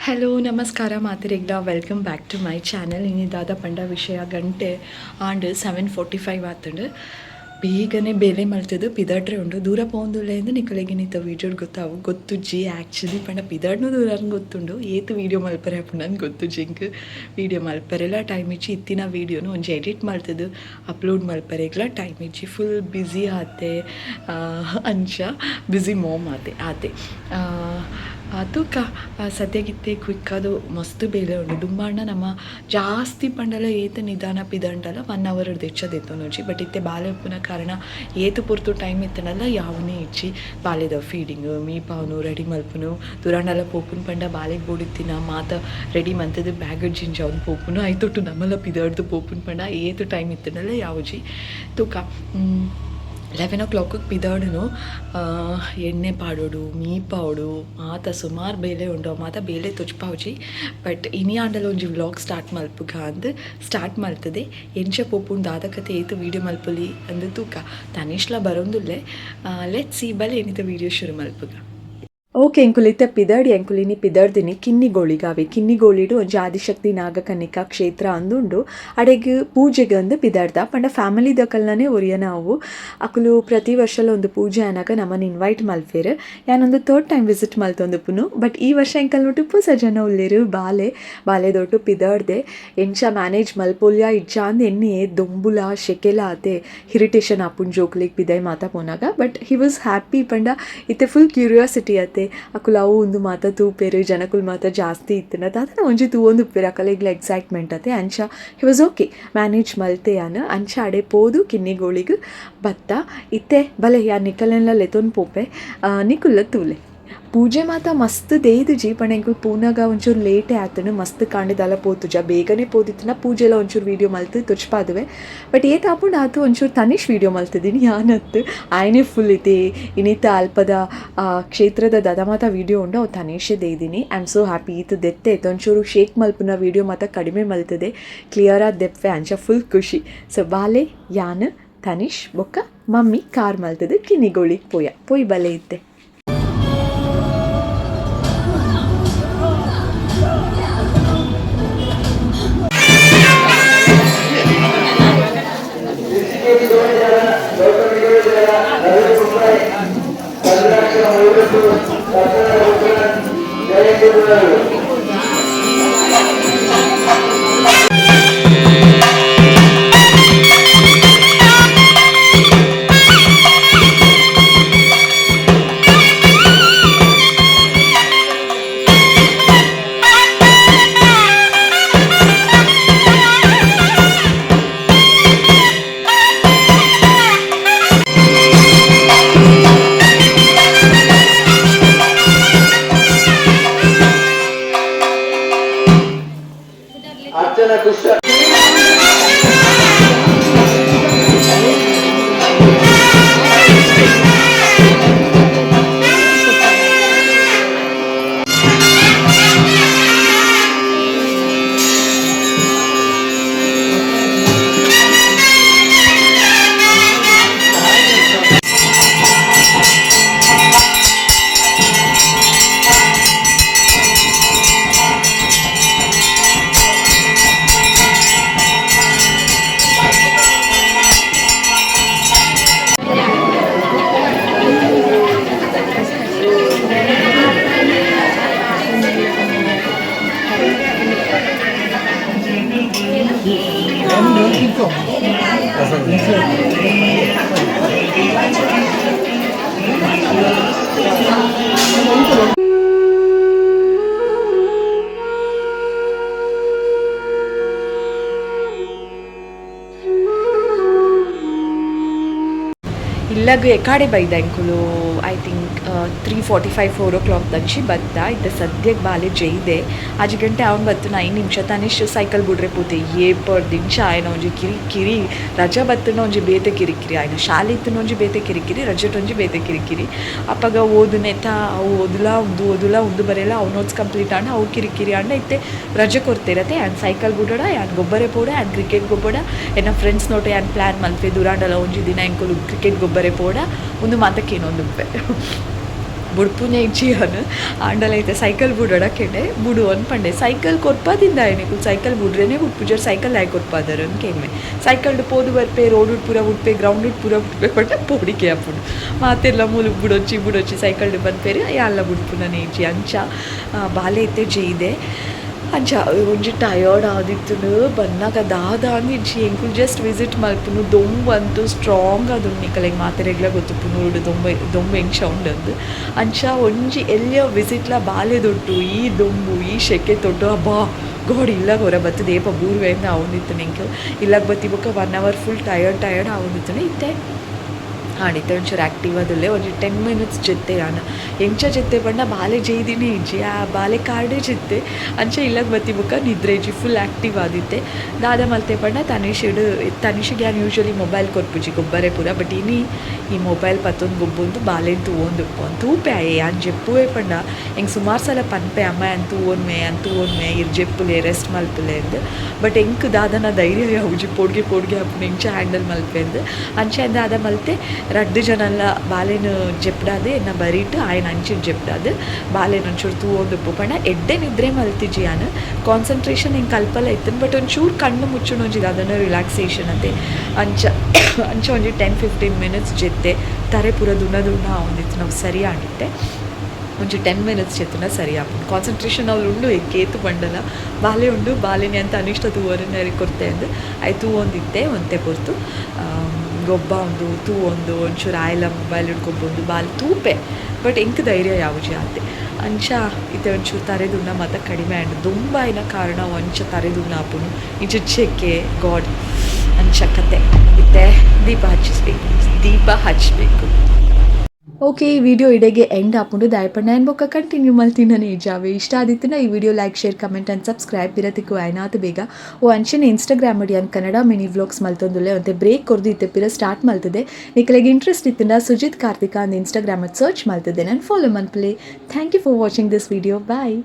Hello ನಮಸ್ಕಾರ ಮಾತಿರೆಗ್ಲ welcome back to my channel. ಇನ್ನಿದಾದ ಪಂಡ ವಿಷಯ ಗಂಟೆ ಆಂಡ್ 7:45 ಆತಂಡು ಬೇಗನೆ ಬೇಲೆ ಮಲ್ತದು ಪಿದಾಡ್ರೆ ಉಂಡು ದೂರ ಪೋಂದುಲ್ಲೆ ಎಂದು ನಿಕಲೆಗೆ ನಿಂತ ವೀಡಿಯೋಡ್ ಗೊತ್ತಾವು ಗೊತ್ತುಜ್ಜಿ ಆ್ಯಕ್ಚುಲಿ ಪಂಡ ಪಿದಾಡ್ನು ದೂರ ಗೊತ್ತುಂಡು ಏತು ವೀಡಿಯೋ ಮಲ್ಪರೆ ಪುಂಡು ಗೊತ್ತುಜ್ಜಿ ಇಂಕ್ ವೀಡಿಯೋ ಮಲ್ಪರೆಲ್ಲ ಟೈಮ್ ಇಚ್ಚಿ ಇತ್ತಿನ ವೀಡಿಯೋನು ಒಂಜಿ ಎಡಿಟ್ ಮಲ್ತದು ಅಪ್ಲೋಡ್ ಮಲ್ಪರೆಗ್ಲ ಟೈಮ್ ಇಚ್ಚಿ ಫುಲ್ ಬ್ಯುಸಿ ಆತೆ ಅಂಚ ಬ್ಯುಸಿ ಮೋಮ್ ಆತೆ ತೂಕ ಸದ್ಯಗಿತ್ತೆ ಕ್ವಿಕ್ ಅದು ಮಸ್ತ್ ಬೇಲೆ ಉಂಡು ದುಂಬಾಂಡ ನಮ್ಮ ಜಾಸ್ತಿ ಪಂಡಲ ಏತು ನಿಧಾನ ಪಿದಂಡಲ 1 hour ಹೆಚ್ಚದೆತ್ತೋನೋಜಿ ಬಟ್ ಇತ್ತೆ ಬಾಲೆ ಉಪ್ಪುನ ಕಾರಣ ಏತು ಪುರ್ತು ಟೈಮ್ ಇತ್ತನಲ್ಲ ಯಾವನೇ ಇಚ್ಚಿ ಬಾಲೆದ ಫೀಡಿಂಗ್ ಮೀಪಾವನು ರೆಡಿ ಮಲ್ಪುನು ದುರಾಂಡಲ ಪೋಪುನ ಪಂಡ ಬಾಲೆಗೆ ಬೋಡಿತ್ತಿನ ಮಾತ ರೆಡಿ ಮಂತದ ಬ್ಯಾಗೇಜ್ ಜಿಂಜ ಅವ್ನು ಪೋಪುನು ಆಯ್ತೊಟ್ಟು ನಮ್ಮಲ್ಲ ಪಿದಾಡ್ದು ಪೋಪುನ ಪಂಡ ಏತು ಟೈಮ್ ಇತ್ತನಲ್ಲ ಯಾವಜಿ ತೂಕ 11 o'clock ಪಿದಾಡುನು ಎಣ್ಣೆ ಪಾಡೋಡು ಮೀಪಾವಡು ಮಾತ ಸುಮಾರು ಬೇಲೆ ಉಂಡು ಮಾತ ಬೇಲೆ ತುಚ್ಪಾವುಜಿ ಬಟ್ ಇನಿ ಆಂಡಲ ಒಂಜಿ ವ್ಲಾಗ್ ಸ್ಟಾರ್ಟ್ ಮಲ್ಪುಗ ಅಂದು ಸ್ಟಾರ್ಟ್ ಮಲ್ತದೆ ಎಂಚ ಪೋಪುಂಡು ದಾದ ಕತೆ ಏತು ವೀಡಿಯೋ ಮಲ್ಪುಲಿ ಅಂದು ತೂಕ ತನಿಷ್ಲ ಬರೋಂದುಲ್ಲೆ ಲೆಟ್ ಸಿ ಬಲೆ ಏನಿತ ವೀಡಿಯೋ ಶುರು ಮಲ್ಪುಗ. ಓಕೆ ಎಂಕುಲಿತ್ತೆ ಪಿದಾಡಿ ಎಂಕುಲಿನಿ ಪಿದಾಡ್ದಿನಿ ಕಿನ್ನಿಗೋಳಿಗಾವೆ ಕಿನ್ನಿಗೋಳಿಡು ಒಂಜಿ ಆದಿಶಕ್ತಿ ನಾಗಕನ್ನಿಕಾ ಕ್ಷೇತ್ರ ಅಂದುಂಡು ಅಡೆಗ್ ಪೂಜೆಗೆ ಅಂದು ಪಿದಾಡ್ದ ಪಂಡ ಫ್ಯಾಮಿಲಿ ದಕಲ್ನೇ ಒರಿಯನ ಅವು ಅಕುಲು ಪ್ರತಿ ವರ್ಷಲ ಒಂದು ಪೂಜೆ ಅನ್ನಾಗ ನಮ್ಮನ್ನು ಇನ್ವೈಟ್ ಮಲ್ಪೇರು ಯಾನೊಂದು 3rd ಟೈಮ್ ವಿಸಿಟ್ ಮಲ್ತೊಂದುಪ್ಪುನು ಬಟ್ ಈ ವರ್ಷ ಎಂಕಲ್ ನೋಟು ಪೂಸ ಜನ ಉಳ್ಳೇರು ಬಾಲೆದೊಟ್ಟು ಪಿದಾಡ್ದೆ ಎಂಚ ಮ್ಯಾನೇಜ್ ಮಲ್ಪೊಲ್ಯ ಇಜ್ಜ ಅಂದ್ ಎಣ್ಣೆ ದೊಂಬುಲ ಶೆಕೆಲ ಆತೆ ಇರಿಟೇಷನ್ ಆಪುನ್ ಜೋಕ್ಲಿಗೆ ಪಿದಾಯ್ ಮಾತಾ ಪೋನಾಗ ಬಟ್ ಹಿ ವಾಸ್ ಹ್ಯಾಪಿ ಪಂಡ ಇತ್ತೆ ಫುಲ್ ಕ್ಯೂರಿಯಾಸಿಟಿ ಆತೆ ಅಕುಲು ಅವು ಒಂದು ಮಾತ ತೂಪೇರು ಜನಕುಲ್ ಮಾತ ಜಾಸ್ತಿ ಇತ್ತಿನ ತಾತ ಒಂಜಿ ತೂವೊಂದು ಉಪ್ಪೇರು ಅಕಲೆಗ್ಲ ಎಕ್ಸೈಟ್ಮೆಂಟ್ ಆತೆ ಅಂಚ ಹಿ ವಾಸ್ ಓಕೆ ಮ್ಯಾನೇಜ್ ಮಲ್ತೆ ಯಾನು ಅಂಚ ಅಡೆ ಪೋದು ಕಿನ್ನಿಗೋಳಿಗೆ ಬತ್ತ ಇತ್ತೆ ಬಲೆ ಯಾ ನಿಕಲೆಲ್ಲ ಲೆತೊನ್ ಪೋಪೆ ನಿಕುಲ್ಲ ತೂಲೆ ಪೂಜೆ ಮಾತ ಮಸ್ತ್ ದೇಯ್ದು ಜಿ ಪಣ ಎಂಕುಲು ಪೂನಾಗ ಒಂಚೂರು ಲೇಟೇ ಆತನು ಮಸ್ತ್ ಕಾಂಡಿದಲ್ಲ ಪೋತುಜ ಬೇಗನೆ ಪೋದಿತ್ತಿನ ಪೂಜೆಲ್ಲ ಒಂಚೂರು ವೀಡಿಯೋ ಮಲ್ತು ತುಚ್ಪಾದುವೆ ಬಟ್ ಏತ್ ಆಪುಂಡು ಆತು ಒಂಚೂರು ತನಿಷ್ ವೀಡಿಯೋ ಮಲ್ತಿದ್ದೀನಿ ಯಾನತ್ತು ಆಯ್ನೆ ಫುಲ್ ಇದೆ ಇನ್ನಿತ ಅಲ್ಪದ ಕ್ಷೇತ್ರದ ದದಮಾತ ವೀಡಿಯೋ ಉಂಡು ಅವು ತನಿಷೇ ದೇಯ್ದೀನಿ ಐ ಆಮ್ ಸೋ ಹ್ಯಾಪಿ ಈತು ದೆತ್ತೆ ಒಂಚೂರು ಶೇಕ್ ಮಲ್ಪುನ ವೀಡಿಯೋ ಮಾತ ಕಡಿಮೆ ಮಲ್ತದೆ ಕ್ಲಿಯರ್ ಆದ ದೆಪ್ಪೆ ಅಂಚ ಫುಲ್ ಖುಷಿ ಸೊ ಬಾಲೆ ಯಾನ್ ತನಿಷ್ ಬೊಕ್ಕ ಮಮ್ಮಿ ಕಾರ್ ಮಲ್ತದೆ ಕಿನ್ನಿಗೋಳಿಗೆ ಪೋಯ್ ಬಲೆ ಇತ್ತೆ. ಇಲ್ಲಗ ಎಕಾಡೆ ಬೈದ ಎಂಕುಲು ಐ ಥಿಂಕ್ 3:45 4 o'clock ದಂಚಿ ಬತ್ತ ಇತ್ತೆ ಸದ್ಯಕ್ಕೆ ಬಾಲೆ ಜೈದೆ ಆಜಿ ಗಂಟೆ ಅವ್ನು ಬತ್ತು 9 ನಿಮಿಷ ತನಿಷ್ ಸೈಕಲ್ ಬಿಡ್ರೆ ಪೂತೆ ಏಪರ್ ದಿಂಚ ಆಯ್ನ ಒಂಜಿ ಕಿರಿ ರಜಾ ಬತ್ತನ ಒಂಜಿ ಬೇತೆ ಕಿರಿಕಿರಿ ಆಯ್ನ ಶಾಲೆ ಇತ್ತನ ಒಂಜಿ ಬೇತೆ ಕಿರಿಕಿರಿ ರಜೆಟ್ ಒಂಜಿ ಬೇತೆ ಕಿರಿಕಿರಿ ಅಪ್ಪಗ ಓದುನೆತ ಅವು ಓದುಲ ಉಂದು ಬರೆಯಲ್ಲ ಅವು ನೋಟ್ಸ್ ಕಂಪ್ಲೀಟ್ ಆಂಡ ಅವು ಕಿರಿಕಿರಿ ಆಂಡ ಇತ್ತೆ ರಜೆ ಕೊಡ್ತಿರತ್ತೆ ಆ್ಯಂಡ್ ಸೈಕಲ್ ಬಿಡೋಡ ಆ್ಯಂಡ್ ಗೊಬ್ಬರೆ ಪೋಡ ಆ್ಯಂಡ್ ಕ್ರಿಕೆಟ್ ಗೊಬ್ಬರ ಎನ್ನ ಫ್ರೆಂಡ್ಸ್ ನೋಟೆ ಆ್ಯಂಡ್ ಪ್ಲ್ಯಾನ್ ಮಲ್ಪೆ ದೂರಾಂಡಲ ಒಂಜಿ ದಿನ ಎಂಕುಲು ಕ್ರಿಕೆಟ್ ಗೊಬ್ಬರೆ ಪೋಡ ಒಂದು ಮಾತಕ್ಕೇನೊಂದು ಬುಡ್ಪುನೆ ಇಜ್ಜಿಯನು ಆಂಡಲೈತೆ ಸೈಕಲ್ ಬುಡಡಕ್ಕೆಂಡೆ ಬುಡು ಅನ್ಪಂಡೆ ಸೈಕಲ್ ಕೊರ್ಪದಿಂದ ಎಣಿಕು ಸೈಕಲ್ ಬುಡ್ರೇನೆ ಬುಡ್ಪುಜರ್ ಸೈಕಲ್ ಆಯ್ ಕೊರ್ಪಾದರ್ ಅನ್ಕೆಮ್ಮೆ ಸೈಕಲ್ ಪೋದು ಬರ್ಪೆ ರೋಡ್ ಪೂರ ಉಡ್ಪೆ ಗ್ರೌಂಡ್ ಪೂರ ಉಡ್ಪೆ ಪಟ್ಟ ಪೋಡಿಕೆ ಅಪ್ಪುಡು ಮಾತೆಲ್ಲ ಮುಲುಗ್ ಬುಡೊಚ್ಚಿ ಸೈಕಲ್ ಬಂದ್ಪೇರಿ ಎಲ್ಲ ಬುಡ್ಪುನನೆ ಇಜ್ಜಿ ಅಂಚ ಬಾಲೆ ಇತ್ತೆ ಜೈದೆ ಅಂಚ ಒಂಜಿ ಟಯರ್ಡ್ ಆದಿತ್ತು ಬನ್ನಾಗ ದಾದ ಅಂದಿಜ್ಜಿ ಎಂಕುಲ್ ಜಸ್ಟ್ ವಿಸಿಟ್ ಮಲ್ಪುನು ದೊಂಬಂತೂ ಸ್ಟ್ರಾಂಗ್ ಅದು ನಿಕಲೆಗೆ ಮಾತೆರೆಗ್ಲ ಗೊತ್ತುಪ್ಪುನು ಉರುಡು ದೊಂಬ ಹೆಂಗ್ ಸೌಂಡ್ ಅಂದು ಅಂಚ ಒಂಜಿ ಎಲ್ಲಿಯ ವಿಸಿಟ್ಲ ಬಾಲೆ ದೊಟ್ಟು ಈ ದೊಂಬು ಈ ಶೆಕೆ ತೊಟ್ಟು ಅಬ್ಬಾ ಗೋಡ್ ಇಲ್ಲಾಗ ಹೊರ ಬತ್ತದ ಏಪ ಬೂರ್ವೆಯಿಂದ ಆವೊಂದಿತ್ತು ನೆಂಕು ಇಲ್ಲಾಗ ಬತ್ತಿ ಬೊಕ್ಕ 1 hour ಫುಲ್ ಟಯರ್ಡ್ ಆವೊಂದಿತ್ತು ಇತ್ತೆ ಹಾಡಿತ್ತೆ ಒಂಚೂರು ಆ್ಯಕ್ಟಿವ್ ಅದಲ್ಲೇ ಒಂದು 10 minutes ಜೊತೆ ನಾನು ಎಂಚ ಜೊತೆ ಬಣ್ಣ ಬಾಲೆ ಜೈದಿನೇ ಇಜ್ಜಿ ಆ ಬಾಲೆ ಕಾರ್ಡೇ ಜೊತೆ ಅಂಚೆ ಇಲ್ಲಾಗ ಬತ್ತಿ ಬುಕ್ಕ ನಿದ್ರೆ ಇಜ್ಜಿ ಫುಲ್ ಆ್ಯಕ್ಟಿವ್ ಆದಿತ್ತೆ ದಾದ ಮಲ್ತೆ ಬಣ್ಣ ತನಿಷಿಗೆ ನಾನು ಯೂಶ್ವಲಿ ಮೊಬೈಲ್ ಕೊರ್ಪುಜಿ ಗೊಬ್ಬರೇ ಪೂರ ಬಟ್ ಈ ಮೊಬೈಲ್ ಪತ್ತೊಂದು ಗೊಬ್ಬೊಂದು ಬಾಲೆನ್ ತೂವೊಂದುಪ್ಪು ಅಂತ ತೂಪೆ ಆಯೆ ಅನ್ ಜೆಪ್ಪುವೆ ಪಂಡ ಹೆಂಗೆ ಸುಮಾರು ಸಲ ಪನ್ಪೆ ಅಮ್ಮ ಅಂತೂ ಓನ್ಮೆ ಇರ್ ಜೆಪ್ಪುಲೆ ರೆಸ್ಟ್ ಮಲ್ಪುಲೆ ಅಂದು ಬಟ್ ಹೆಂಗೆ ದಾದನ ಧೈರ್ಯ ಯಾವುಜಿ ಪೋಡ್ಗೆ ಹಾಪು ಹೆಂಚ ಹ್ಯಾಂಡಲ್ ಮಲ್ಪೆ ಅಂದು ಅಂಚೆ ದಾದ ಮಲ್ತೆ 2 ಜನಲ್ಲ ಬಾಲೆನು ಜೆಪ್ಡಾದೆ ಎನ್ನ ಬರೀಟು ಆಯ್ನ ಅಂಚಿನ ಜೆಪ್ಡಾದು ಬಾಲೆನು ಒಂಚೂರು ತೂವೊಂದುಪ್ಪು ಪಂಡ ಎಡ್ಡೆ ನಿದ್ರೆ ಮಲ್ತಿಜಿ ನಾನು ಕಾನ್ಸಂಟ್ರೇಷನ್ ಹಿಂಗೆ ಕಲ್ಪಲ್ಲ ಇತ್ತು ಬಟ್ ಒಂಚೂರು ಕಣ್ಣು ಮುಚ್ಚುಣೊಂಜಿದ ಅದನ್ನು ರಿಲ್ಯಾಕ್ಸೇಷನ್ ಅಂತೆ ಅಂಚ ಒಂಜಿ 10-15 minutes ಜೆತ್ತೆ ತರೆ ಪೂರ ದುನ ಒಂದಿತ್ತು ನಾವು ಸರಿ ಆಗಿತ್ತೆ ಒಂಚೂರು 10 minutes ಜೆತ್ತುನ ಸರಿ ಆಪುಂಡು ಕಾನ್ಸಂಟ್ರೇಷನ್ ಅವ್ಲು ಉಂಡು ಕೇತು ಬಂಡಲ ಬಾಲೆ ಉಂಡು ಬಾಲೆನೆ ಅಂತ ಅನಿಷ್ಟ ತೂವರನ್ನ ಕೊಡ್ತೆ ಅಂದು ಆಯ್ತು ತೂವೊಂದಿತ್ತೆ ಒಂತೆ ಪೊರ್ತು ಗೊಬ್ಬ ಒಂದು ತೂವೊಂದು ಒಂಚೂರು ಆಯ್ಲ ಮೊಬೈಲ್ ಹಿಡ್ಕೊಬಂದು ಬಾಲ್ ತೂಪೆ ಬಟ್ ಎಂಕ್ ಧೈರ್ಯ ಯಾವುಜಿ ಆತೆ ಅಂಚ ಇತ್ತೆ ಒಂಚೂರು ತರೆದುಣ್ಣ ಮತ್ತು ಕಡಿಮೆ ಆಂಡು ದುಂಬ ಏನ ಕಾರಣ ಒಂಚ ತರೆದುಣ್ಣ ಆಪುನು ಇಂಚು ಚೆಕ್ಕೆ ಗಾಡ್ ಅಂಚ ಕತೆ ಇತ್ತೆ ದೀಪ ಹಚ್ಚಬೇಕು ಓಕೆ ಈ ವಿಡಿಯೋ ಇಡೆಗೆ ಎಂಡ್ ಆಪುಂಡು ದಯಪಂಡ ಏನು ಬೊಕ್ಕ ಕಂಟಿನ್ಯೂ ಮಲ್ತಿನನೇ ಇಜಾವೆ ಇಷ್ಟ ಆದಿತ್ತಿನ ಈ video like share comment and subscribe ಬಿರತಿಕ್ಕು ಆಯ್ನಾತು ಬೇಗ ಅಂಚೆನೆ ಇನ್ಸ್ಟಾಗ್ರಾಮ್ ಅಡಿ ಅನ್ ಕನ್ನಡ ಮಿನಿ ವ್ಲಾಗ್ಸ್ ಮಲ್ತೊಂದುಲ್ಲೆ ಒಂತೆ ಬ್ರೇಕ್ ಕೊರ್ದು ಇತ್ತೆ ಪಿರ ಸ್ಟಾರ್ಟ್ ಮಲ್ತದೆ ನಿಕಲೆಗೆ ಇಂಟ್ರೆಸ್ಟ್ ಇತ್ತಿಂದ ಸುಜಿತ್ ಕಾರ್ತಿಕ ಅಂದ್ ಇನ್ಸ್ಟಾಗ್ರಾಮ್ ಸರ್ಚ್ ಮಲ್ತದೆ ನಾನು ಫಾಲೋ ಮನ್ಪಲೆ thank you for watching this video bye